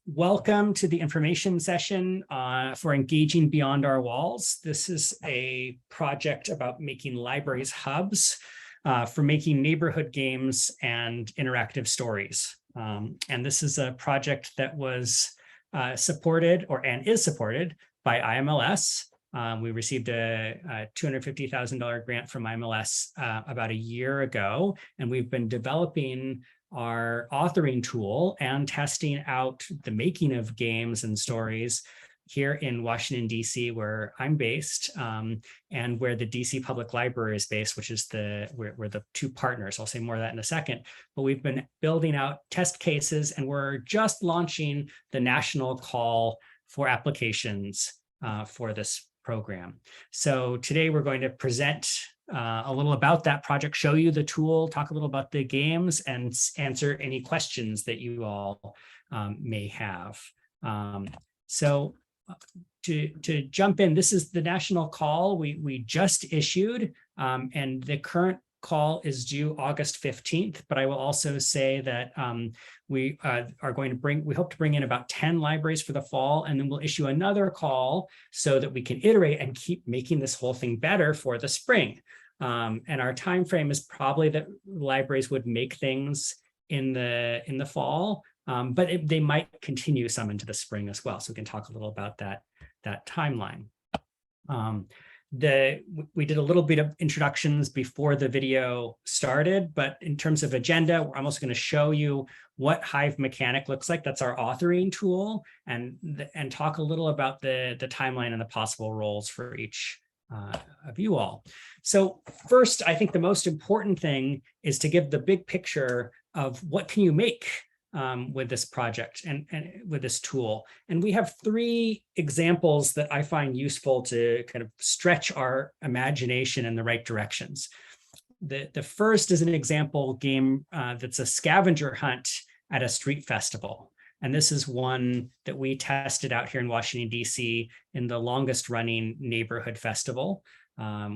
Welcome to the information session for Engaging Beyond Our Walls. This is a project about making libraries hubs for making neighborhood games and interactive stories. And this is a project that was supported and is supported by IMLS. We received a $250,000 grant from IMLS about a year ago, and we've been developing our authoring tool and testing out the making of games and stories here in Washington, D.C., where I'm based, and where the D.C. Public Library is based, which is we're the two partners. I'll say more of that in a second. But we've been building out test cases, and we're just launching the national call for applications for this program. So today we're going to present a little about that project, show you the tool, talk a little about the games, and answer any questions that you all may have. So to jump in, this is the national call we just issued, and the current call is due August 15th, but I will also say that we hope to bring in about 10 libraries for the fall, and then we'll issue another call so that we can iterate and keep making this whole thing better for the spring. And our time frame is probably that libraries would make things in the fall, but they might continue some into the spring as well. So we can talk a little about that timeline. We did a little bit of introductions before the video started, but in terms of agenda, I'm also going to show you what Hive Mechanic looks like. That's our authoring tool, and talk a little about the timeline and the possible roles for each of you all. So first, I think the most important thing is to give the big picture of what can you make with this project and with this tool. And we have three examples that I find useful to kind of stretch our imagination in the right directions. The first is an example game that's a scavenger hunt at a street festival. And this is one that we tested out here in Washington, D.C. in the longest running neighborhood festival,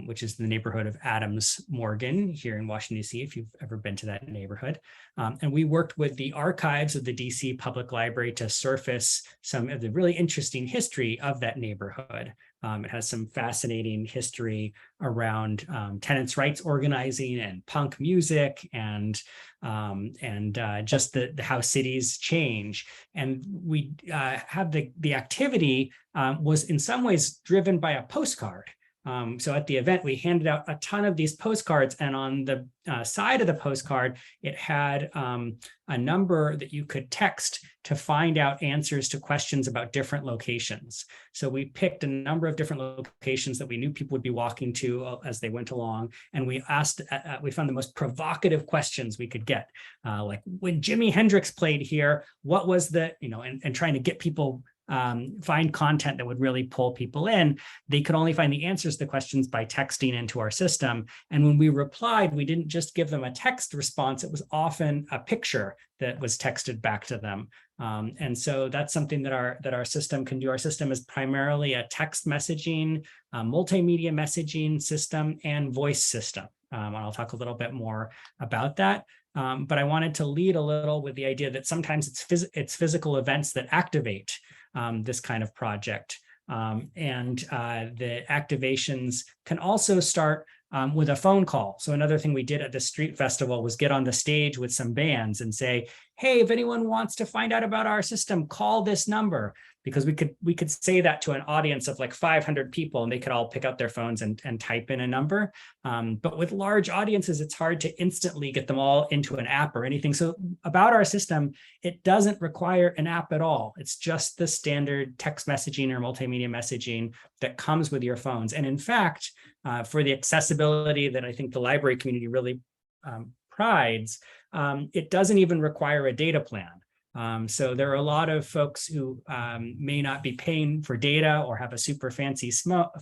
which is the neighborhood of Adams Morgan here in Washington, D.C., if you've ever been to that neighborhood. And we worked with the archives of the D.C. Public Library to surface some of the really interesting history of that neighborhood. It has some fascinating history around tenants' rights organizing and punk music and just how cities change. And we have the activity was in some ways driven by a postcard. So at the event, we handed out a ton of these postcards, and on the side of the postcard, it had a number that you could text to find out answers to questions about different locations. So we picked a number of different locations that we knew people would be walking to as they went along, and we asked, we found the most provocative questions we could get, like when Jimi Hendrix played here, what was the, and trying to get people find content that would really pull people in. They could only find the answers to the questions by texting into our system. And when we replied, we didn't just give them a text response, it was often a picture that was texted back to them. And so that's something that our system can do. Our system is primarily a text messaging, multimedia messaging system, and voice system. And I'll talk a little bit more about that. But I wanted to lead a little with the idea that sometimes it's physical events that activate this kind of project. And the activations can also start with a phone call. So another thing we did at the street festival was get on the stage with some bands and say, hey, if anyone wants to find out about our system, call this number. Because we could say that to an audience of like 500 people, and they could all pick out their phones and type in a number. But with large audiences, it's hard to instantly get them all into an app or anything. So about our system, it doesn't require an app at all. It's just the standard text messaging or multimedia messaging that comes with your phones. And in fact, for the accessibility that I think the library community really prides, it doesn't even require a data plan. So there are a lot of folks who may not be paying for data or have a super fancy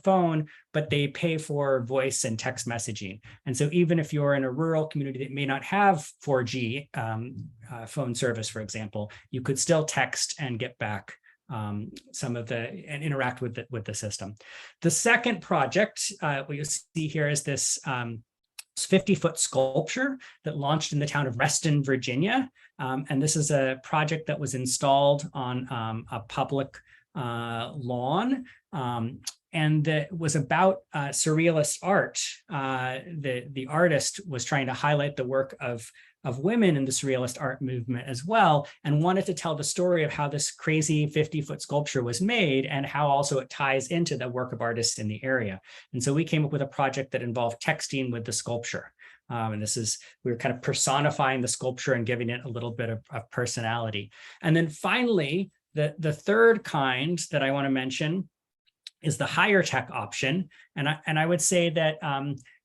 phone, but they pay for voice and text messaging. And so even if you're in a rural community that may not have 4G phone service, for example, you could still text and get back some of and interact with the system. The second project what you see here is this 50-foot sculpture that launched in the town of Reston, Virginia. And this is a project that was installed on a public lawn. And it was about surrealist art. The artist was trying to highlight the work of women in the surrealist art movement as well, and wanted to tell the story of how this crazy 50-foot sculpture was made and how also it ties into the work of artists in the area. And so we came up with a project that involved texting with the sculpture. And we were kind of personifying the sculpture and giving it a little bit of personality. And then finally, the third kind that I want to mention is the higher tech option. And I would say that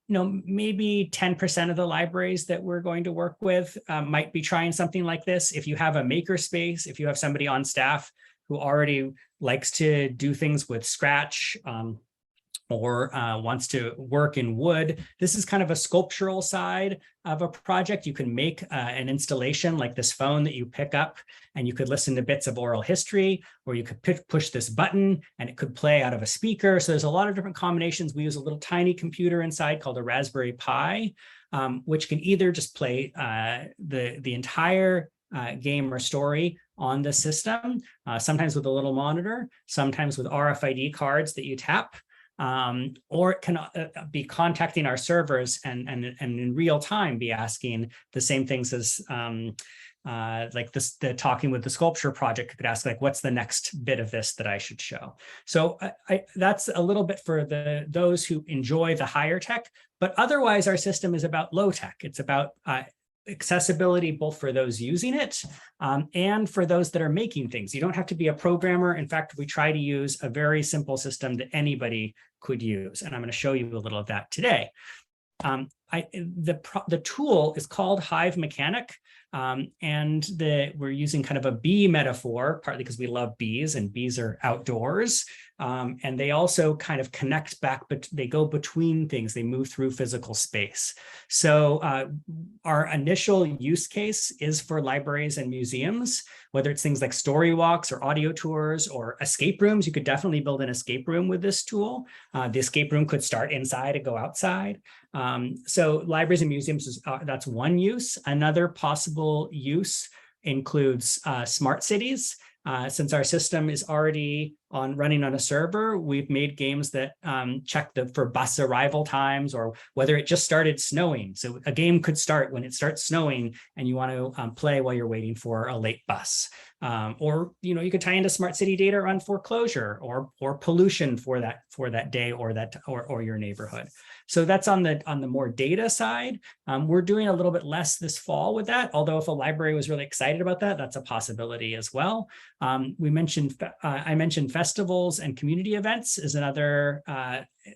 maybe 10% of the libraries that we're going to work with might be trying something like this. If you have a makerspace, if you have somebody on staff who already likes to do things with Scratch, or wants to work in wood. This is kind of a sculptural side of a project. You can make an installation like this phone that you pick up, and you could listen to bits of oral history, or you could push this button and it could play out of a speaker. So there's a lot of different combinations. We use a little tiny computer inside called a Raspberry Pi, which can either just play the entire game or story on the system, sometimes with a little monitor, sometimes with RFID cards that you tap. Or it can be contacting our servers and in real time be asking the same things as like the talking with the sculpture project could ask, like, what's the next bit of this that I should show? So that's a little bit for those who enjoy the higher tech, but otherwise our system is about low tech. It's about accessibility both for those using it and for those that are making things. You don't have to be a programmer. In fact, we try to use a very simple system that anybody could use. And I'm going to show you a little of that today. The tool is called Hive Mechanic. And we're using kind of a bee metaphor, partly because we love bees and bees are outdoors. And they also kind of connect back, but they go between things. They move through physical space. So our initial use case is for libraries and museums, whether it's things like story walks or audio tours or escape rooms. You could definitely build an escape room with this tool. The escape room could start inside and go outside. So libraries and museums, that's one use. Another possible use includes smart cities. Since our system is already running on a server, we've made games that check for bus arrival times or whether it just started snowing. So a game could start when it starts snowing and you want to play while you're waiting for a late bus. Or you could tie into smart city data around foreclosure or pollution for that day or your neighborhood. So that's on the more data side. We're doing a little bit less this fall with that, although if a library was really excited about that, that's a possibility as well. I mentioned festivals and community events is another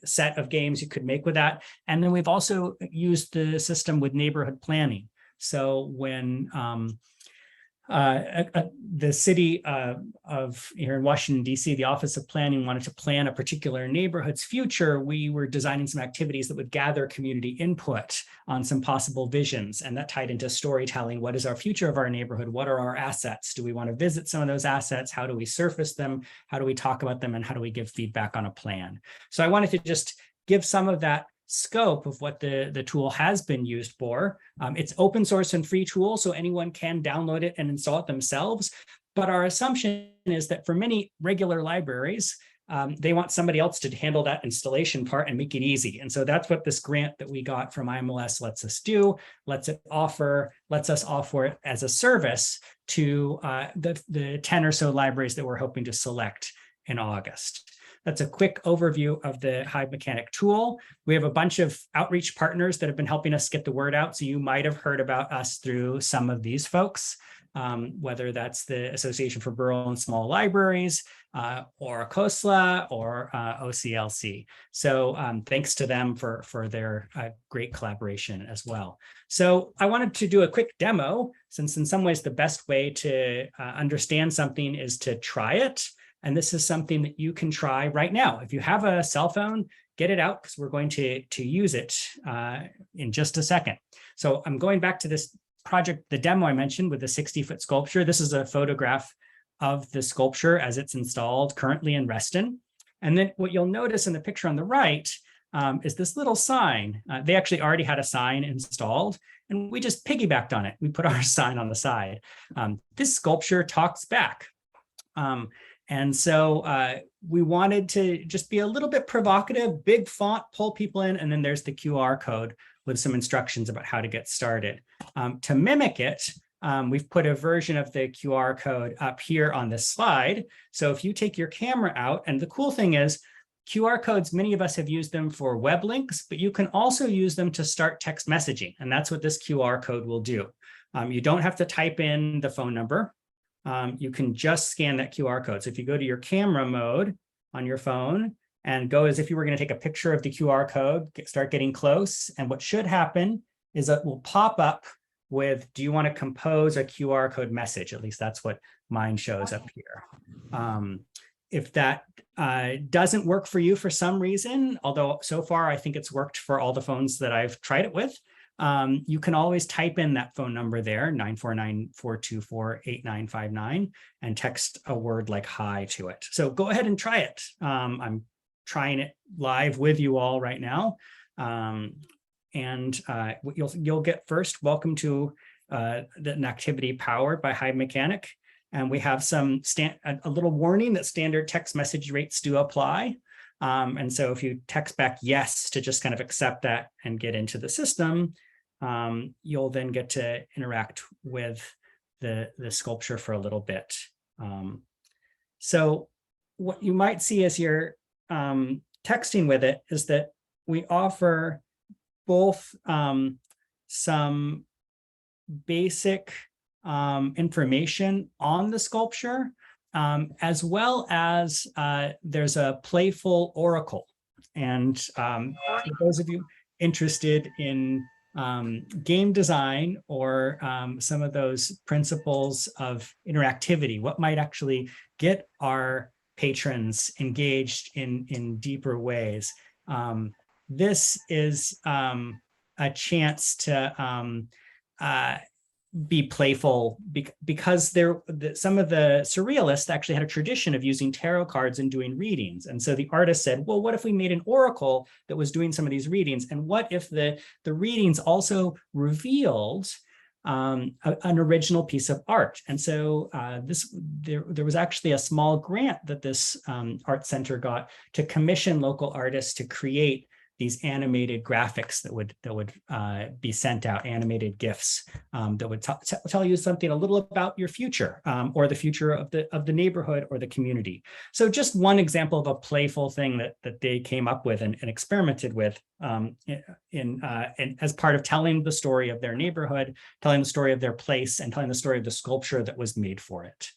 set of games you could make with that. And then we've also used the system with neighborhood planning. So when the city of here in Washington, D.C., the Office of Planning wanted to plan a particular neighborhood's future, we were designing some activities that would gather community input on some possible visions. And that tied into storytelling. What is our future of our neighborhood? What are our assets? Do we want to visit some of those assets? How do we surface them? How do we talk about them? And how do we give feedback on a plan? So I wanted to just give some of that scope of what the tool has been used for. It's open source and free tool, so anyone can download it and install it themselves. But our assumption is that for many regular libraries, they want somebody else to handle that installation part and make it easy. And so that's what this grant that we got from IMLS lets us do, lets us offer it as a service to the 10 or so libraries that we're hoping to select in August. That's a quick overview of the Hive Mechanic tool. We have a bunch of outreach partners that have been helping us get the word out. So you might have heard about us through some of these folks, whether that's the Association for Rural and Small Libraries, or COSLA, or OCLC. So thanks to them for their great collaboration as well. So I wanted to do a quick demo, since in some ways the best way to understand something is to try it. And this is something that you can try right now. If you have a cell phone, get it out because we're going to use it in just a second. So I'm going back to this project, the demo I mentioned with the 60-foot sculpture. This is a photograph of the sculpture as it's installed currently in Reston. And then what you'll notice in the picture on the right, is this little sign. They actually already had a sign installed, and we just piggybacked on it. We put our sign on the side. This sculpture talks back. And so we wanted to just be a little bit provocative, big font, pull people in, and then there's the QR code with some instructions about how to get started. To mimic it, we've put a version of the QR code up here on this slide. So if you take your camera out, and the cool thing is, QR codes, many of us have used them for web links, but you can also use them to start text messaging. And that's what this QR code will do. You don't have to type in the phone number. You can just scan that QR code. So if you go to your camera mode on your phone and go as if you were going to take a picture of the QR code, start getting close. And what should happen is it will pop up with, do you want to compose a QR code message? At least that's what mine shows up here. If that doesn't work for you for some reason, although so far I think it's worked for all the phones that I've tried it with, you can always type in that phone number there, 949-424-8959, and text a word like hi to it. So go ahead and try it. I'm trying it live with you all right now. You'll get first, welcome to an activity powered by Hive Mechanic. And we have a little warning that standard text message rates do apply. And so if you text back yes to just kind of accept that and get into the system, you'll then get to interact with the sculpture for a little bit. So what you might see as you're texting with it is that we offer both some basic information on the sculpture, as well as there's a playful oracle. And for those of you interested in game design or some of those principles of interactivity, what might actually get our patrons engaged in deeper ways, this is a chance to be playful, because some of the surrealists actually had a tradition of using tarot cards and doing readings. And so the artist said, well, what if we made an oracle that was doing some of these readings? And what if the readings also revealed an original piece of art? And so there was actually a small grant that this art center got to commission local artists to create these animated graphics that would be sent out, animated GIFs that would tell you something a little about your future, or the future of the neighborhood or the community. So just one example of a playful thing that they came up with and experimented with as part of telling the story of their neighborhood, telling the story of their place, and telling the story of the sculpture that was made for it.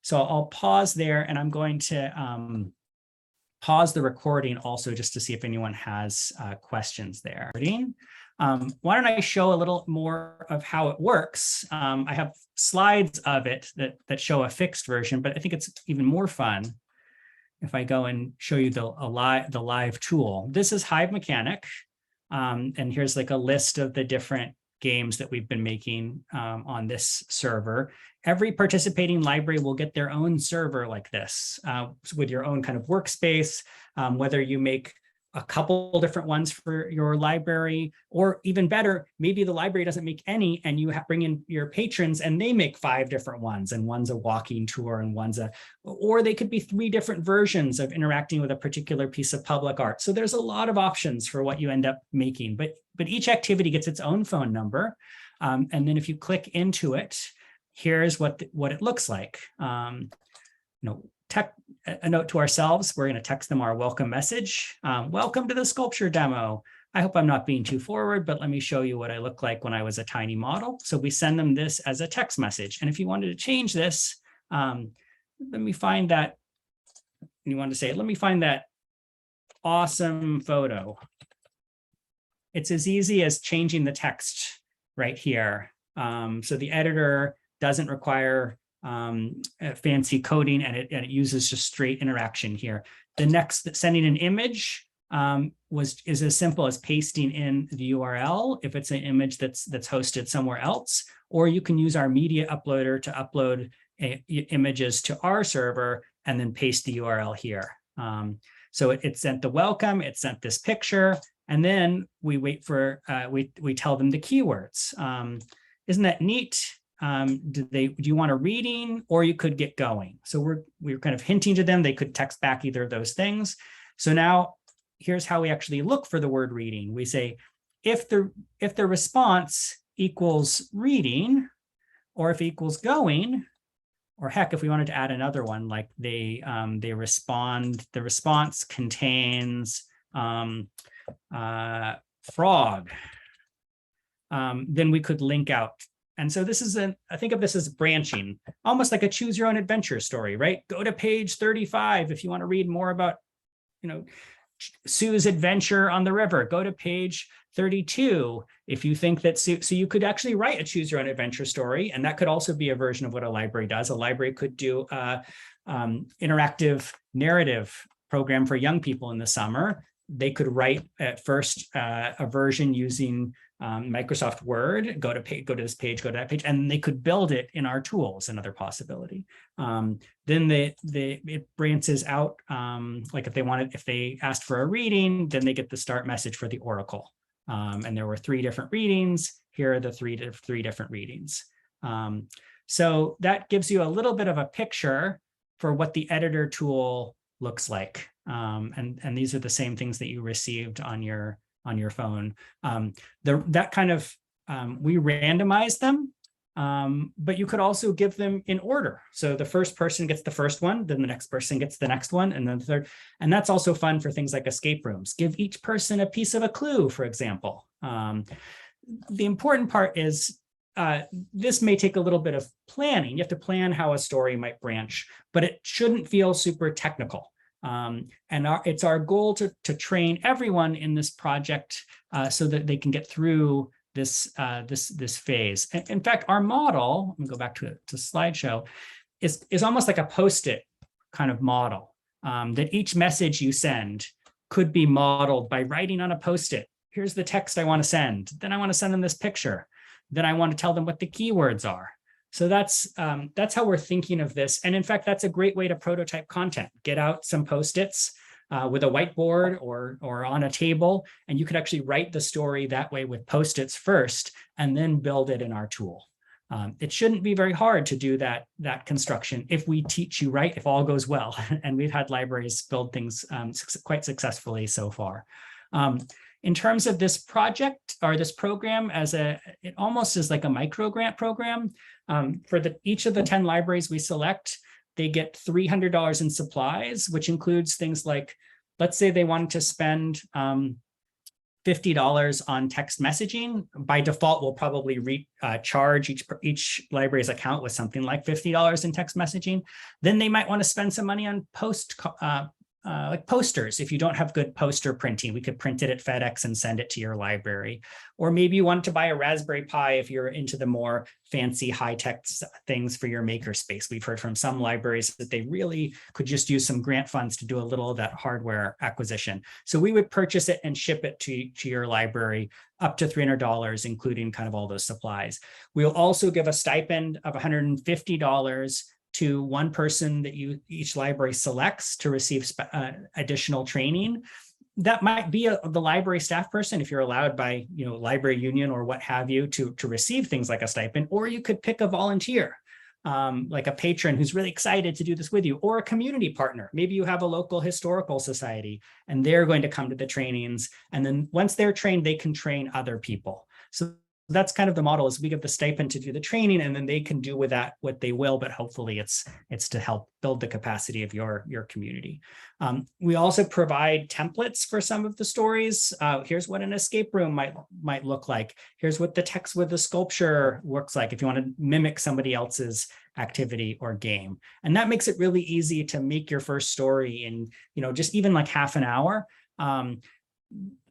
So I'll pause there, and I'm going to pause the recording also just to see if anyone has questions there. Why don't I show a little more of how it works? I have slides of it that show a fixed version, but I think it's even more fun if I go and show you the live tool. This is Hive Mechanic, and here's like a list of the different games that we've been making on this server. Every participating library will get their own server like this, with your own kind of workspace, whether you make a couple different ones for your library, or even better, maybe the library doesn't make any and you bring in your patrons and they make 5 different ones, and one's a walking tour and or they could be 3 different versions of interacting with a particular piece of public art. So there's a lot of options for what you end up making, but each activity gets its own phone number. And then if you click into it, here's what it looks like. A note to ourselves, we're going to text them our welcome message. Welcome to the sculpture demo. I hope I'm not being too forward, but let me show you what I look like when I was a tiny model. So we send them this as a text message. And if you wanted to change this, let me find that, you want to say, let me find that awesome photo. It's as easy as changing the text right here. So the editor doesn't require fancy coding, and it uses just straight interaction here. The next, sending an image is as simple as pasting in the URL if it's an image that's hosted somewhere else, or you can use our media uploader to upload images to our server and then paste the URL here. So it sent the welcome, it sent this picture, and then we wait for, we tell them the keywords. Isn't that neat? Do you want a reading, or you could get going? So we're kind of hinting to them, they could text back either of those things. So now here's how we actually look for the word reading. We say, if the response equals reading, or if it equals going, or heck, if we wanted to add another one, like they respond, the response contains frog, then we could link out. And so this is I think of this as branching, almost like a choose your own adventure story, right? Go to page 35 if you want to read more about, Sue's adventure on the river. Go to page 32 if you think that Sue, so you could actually write a choose your own adventure story, and that could also be a version of what a library does. A library could do interactive narrative program for young people in the summer. They could write at first a version using Microsoft Word, go to this page, go to that page, and they could build it in our tools, another possibility. Then it branches out, like if they asked for a reading, then they get the start message for the Oracle. And there were 3 different readings. Here are the three different readings. So that gives you a little bit of a picture for what the editor tool looks like. And these are the same things that you received on your phone. That kind of, we randomize them, but you could also give them in order. So the first person gets the first one, then the next person gets the next one, and then the third. And that's also fun for things like escape rooms. Give each person a piece of a clue, for example. The important part is, this may take a little bit of planning. You have to plan how a story might branch, but it shouldn't feel super technical. It's our goal to train everyone in this project so that they can get through this phase. In fact, our model, let me go back to slideshow, is almost like a Post-it kind of model, that each message you send could be modeled by writing on a Post-it. Here's the text I want to send. Then I want to send them this picture. Then I want to tell them what the keywords are. So that's how we're thinking of this. And in fact, that's a great way to prototype content. Get out some Post-its with a whiteboard or on a table, and you could actually write the story that way with Post-its first, and then build it in our tool. It shouldn't be very hard to do that construction if we teach you right, if all goes well. And we've had libraries build things quite successfully so far. In terms of this project or this program, it almost is like a micro grant program. For each of the 10 libraries we select, they get $300 in supplies, which includes things like, let's say they wanted to spend $50 on text messaging. By default, we'll probably charge each library's account with something like $50 in text messaging. Then they might want to spend some money on like posters. If you don't have good poster printing, we could print it at FedEx and send it to your library. Or maybe you want to buy a Raspberry Pi if you're into the more fancy high-tech things for your makerspace. We've heard from some libraries that they really could just use some grant funds to do a little of that hardware acquisition. So we would purchase it and ship it to your library up to $300, including kind of all those supplies. We'll also give a stipend of $150 to one person that each library selects to receive additional training. That might be the library staff person, if you're allowed by library union or what have you to receive things like a stipend, or you could pick a volunteer, like a patron who's really excited to do this with you, or a community partner. Maybe you have a local historical society and they're going to come to the trainings. And then once they're trained, they can train other people. So that's kind of the model, is we give the stipend to do the training, and then they can do with that what they will, but hopefully it's to help build the capacity of your community. We also provide templates for some of the stories. Here's what an escape room might look like. Here's what the text with the sculpture looks like if you want to mimic somebody else's activity or game. And that makes it really easy to make your first story in just even like half an hour.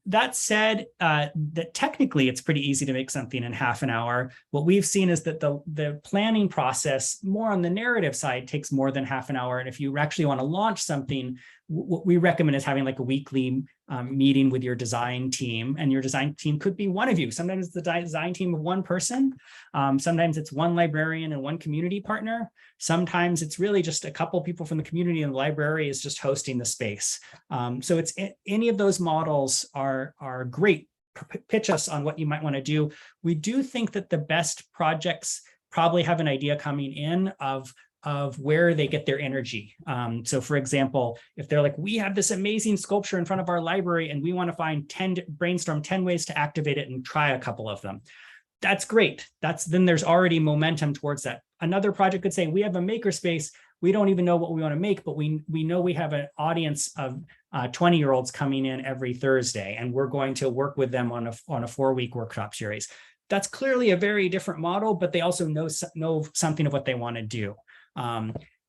That said, that technically it's pretty easy to make something in half an hour. What we've seen is that the planning process, more on the narrative side, takes more than half an hour. And if you actually want to launch something, what we recommend is having like a weekly meeting with your design team, and your design team could be one of you. Sometimes it's the design team of one person. Sometimes it's one librarian and one community partner. Sometimes it's really just a couple people from the community, and the library is just hosting the space. So it's any of those models are great. Pitch us on what you might want to do. We do think that the best projects probably have an idea coming in of where they get their energy. So for example, if they're like, we have this amazing sculpture in front of our library and we want to brainstorm 10 ways to activate it and try a couple of them. That's great. Then there's already momentum towards that. Another project could say, we have a makerspace. We don't even know what we want to make, but we know we have an audience of 20-year-olds coming in every Thursday, and we're going to work with them on a 4-week workshop series. That's clearly a very different model, but they also know something of what they want to do.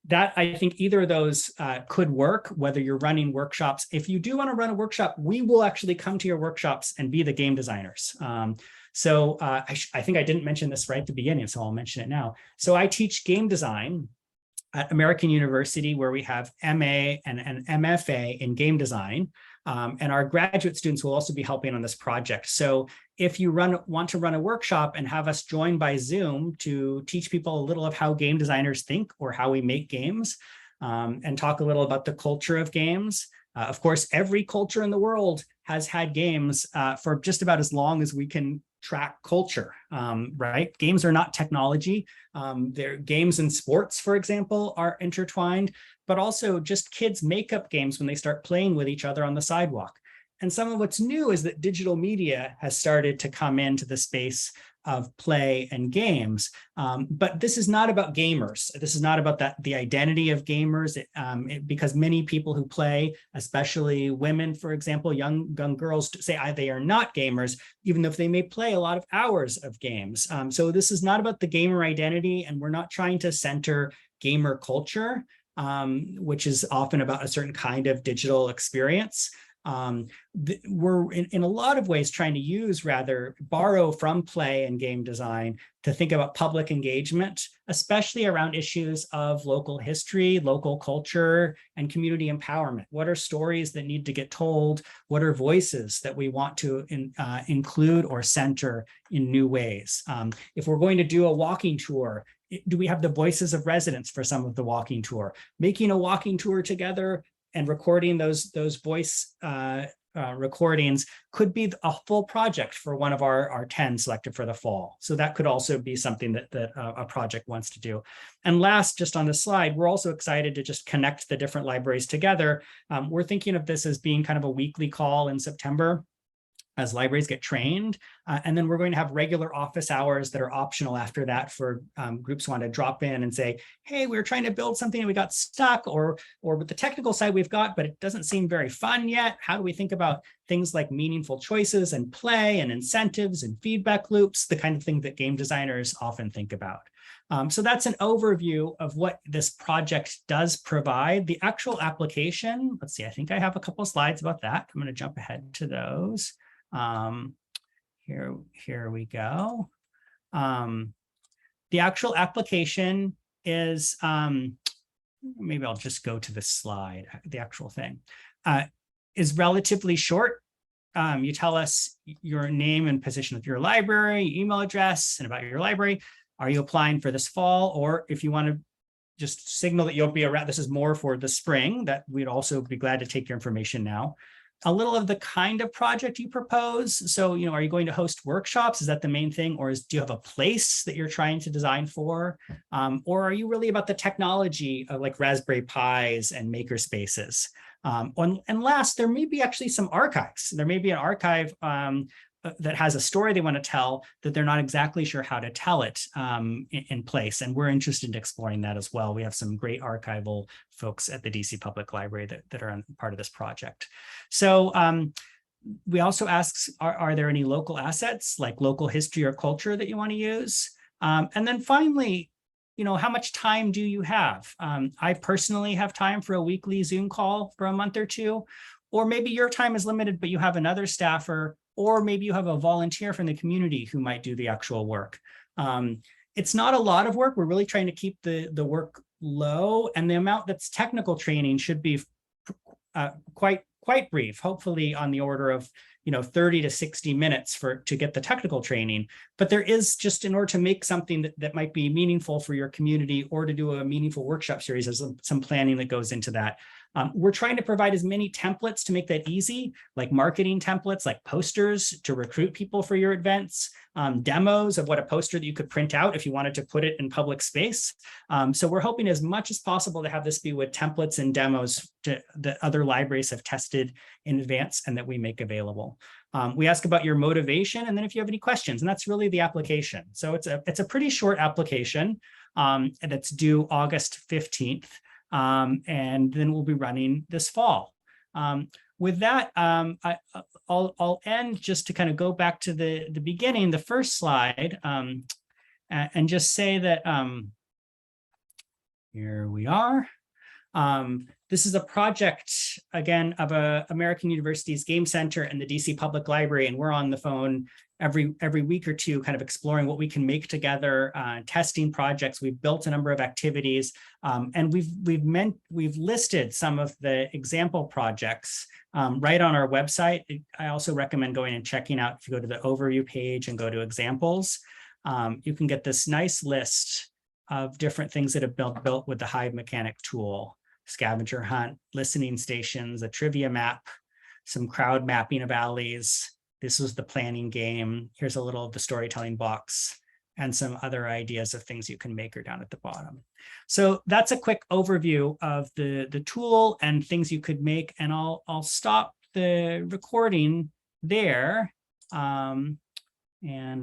That I think either of those could work, whether you're running workshops. If you do want to run a workshop, we will actually come to your workshops and be the game designers. So I think I didn't mention this right at the beginning, so I'll mention it now. So I teach game design at American University, where we have MA and an MFA in game design. And our graduate students will also be helping on this project. So if you want to run a workshop and have us join by Zoom to teach people a little of how game designers think or how we make games, and talk a little about the culture of games. Of course, every culture in the world has had games for just about as long as we can track culture, right? Games are not technology. Their games and sports, for example, are intertwined, but also just kids make up games when they start playing with each other on the sidewalk. And some of what's new is that digital media has started to come into the space of play and games. But this is not about gamers. This is not about the identity of gamers, because many people who play, especially women, for example, young girls, say they are not gamers, even if they may play a lot of hours of games. So this is not about the gamer identity, and we're not trying to center gamer culture, which is often about a certain kind of digital experience. We're in a lot of ways trying to borrow from play and game design to think about public engagement, especially around issues of local history, local culture, and community empowerment. What are stories that need to get told? What are voices that we want to include or center in new ways? If we're going to do a walking tour, do we have the voices of residents for some of the walking tour? Making a walking tour together and recording those voice recordings could be a full project for one of our 10 selected for the fall. So that could also be something that a project wants to do. And last, just on the slide, we're also excited to just connect the different libraries together. We're thinking of this as being kind of a weekly call in September as libraries get trained. And then we're going to have regular office hours that are optional after that for groups who want to drop in and say, hey, we were trying to build something and we got stuck, or with the technical side we've got, but it doesn't seem very fun yet. How do we think about things like meaningful choices and play and incentives and feedback loops, the kind of thing that game designers often think about. So that's an overview of what this project does provide. The actual application, let's see, I think I have a couple of slides about that. I'm going to jump ahead to those. Here we go. The actual application is, maybe I'll just go to the slide, the actual thing, is relatively short. You tell us your name and position of your library, email address, and about your library. Are you applying for this fall? Or if you want to just signal that you'll be around, this is more for the spring, that we'd also be glad to take your information now. A little of the kind of project you propose. So, are you going to host workshops? Is that the main thing? Or do you have a place that you're trying to design for? Or are you really about the technology of like Raspberry Pis and maker spaces? And last, there may be actually some archives. There may be an archive that has a story they want to tell that they're not exactly sure how to tell it in place. And we're interested in exploring that as well. We have some great archival folks at the DC Public Library that are part of this project. So we also ask, are there any local assets like local history or culture that you want to use? And then finally, how much time do you have? I personally have time for a weekly Zoom call for a month or two, or maybe your time is limited, but you have another staffer, or maybe you have a volunteer from the community who might do the actual work. It's not a lot of work. We're really trying to keep the work low, and the amount that's technical training should be quite brief, hopefully on the order of 30 to 60 minutes to get the technical training. But there is, just in order to make something that might be meaningful for your community or to do a meaningful workshop series, there's some planning that goes into that. We're trying to provide as many templates to make that easy, like marketing templates, like posters to recruit people for your events, demos of what a poster that you could print out if you wanted to put it in public space. So we're hoping as much as possible to have this be with templates and demos that other libraries have tested in advance and that we make available. We ask about your motivation, and then if you have any questions, and that's really the application. So it's a pretty short application, and it's due August 15th. And then we'll be running this fall. With that, I'll end just to kind of go back to the beginning, the first slide, and just say that here we are. This is a project, again, of American University's Game Center and the DC Public Library, and we're on the phone every week or two, kind of exploring what we can make together, testing projects. We've built a number of activities, and we've listed some of the example projects right on our website. I also recommend going and checking out, if you go to the overview page and go to examples, you can get this nice list of different things that have been built with the Hive mechanic tool: scavenger hunt, listening stations, a trivia map, some crowd mapping of alleys. This was the planning game. Here's a little of the storytelling box, and some other ideas of things you can make are down at the bottom. So that's a quick overview of the tool and things you could make. And I'll stop the recording there. And